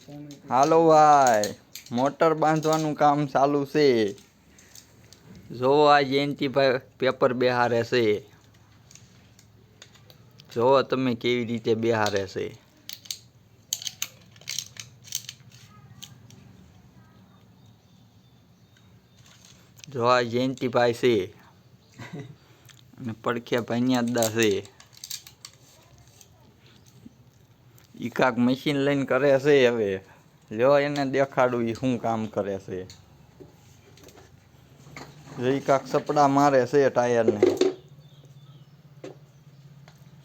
હાલો ભાઈ, મોટર બાંધવાનું કામ ચાલુ છે। જો આ જયંતિભાઈ પેપર બેહારે છે। જો તમે કેવી રીતે બેહારે છે। જો આ જયંતિભાઈ છે અને પડખે ભાન્યાદા છે। ઈ કાક મશીન લઈને કરે છે। હવે લ્યો એને દેખાડું ઈ શું કામ કરે છે। ઈ કાક સપડા મારે છે ટાયરને।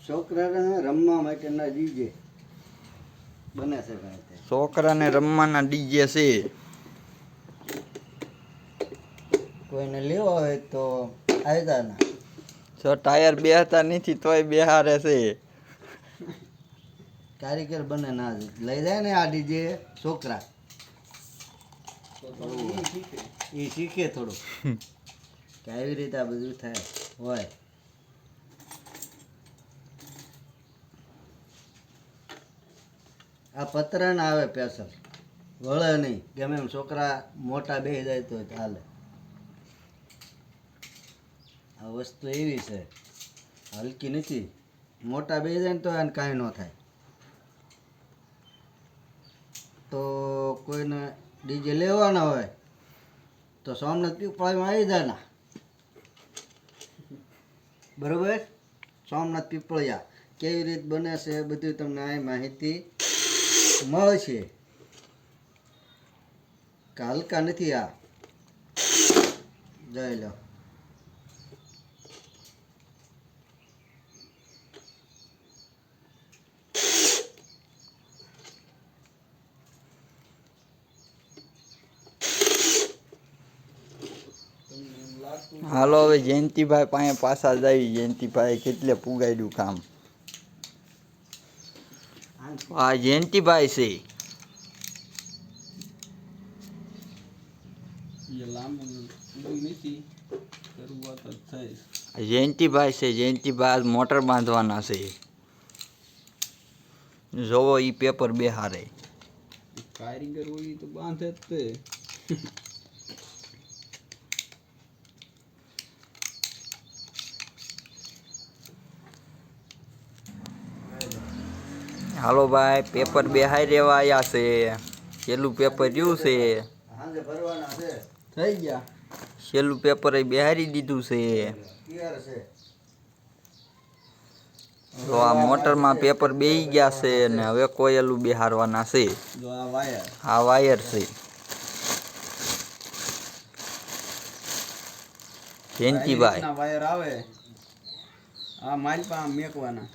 છોકરાને રમવા માટેના ડીજે બને છે ભાઈ। છોકરાને રમવાના ડીજે છે। કોઈને લેવો હોય તો આવ્યા ના। જો ટાયર બેહતા નથી તોય બેહારે છે। કારીગર બને ના લઈ જાય ને આ ડીજે છોકરા એ શીખે થોડું કે આવી રીતે આ બધું થાય હોય। આ પતરા ના આવે પેસર વળે નહીં ગમે એમ છોકરા મોટા બેસી જાય તો ચાલે। આ વસ્તુ એવી છે હલકી નથી મોટા બેસી જાય ને તો એને કાંઈ ન થાય। તો કોઈને ડીજે લેવાના હોય તો સોમનાથ પીપળામાં આવી જાય ના બરોબર। સોમનાથ પીપળિયા કેવી રીત બને છે બધું તમને આ માહિતી મળશે કે હલકા નથી આ જોઈ લો। હાલો હવે જયંતિભાઈ પાસે પાછા જાય। જયંતિભાઈ કેટલે પુગાડ્યું કામ। આ જયંતિભાઈ છે। જયંતિભાઈ છે। જયંતિભાઈ આજ મોટર બાંધવાના છે। જોવો ઈ પેપર બેહારે। કારીગર હોય તો બાંધે જ તે। હાલો ભાઈ પેપર બેહાઈ રેવા આવ્યા છે। છેલ્લું પેપર રહ્યું છે। હાંજે ભરવાના છે થઈ ગયા છેલ્લું પેપર એ બેહારી દીધું છે। તૈયાર છે। તો આ મોટરમાં પેપર બેહી ગયા છે ને હવે કોયલું બેહારવાના છે। જો આ વાયર આ વાયર છે। જયંતિભાઈ વાયર આવે આ મારી પાસે મેકવાના।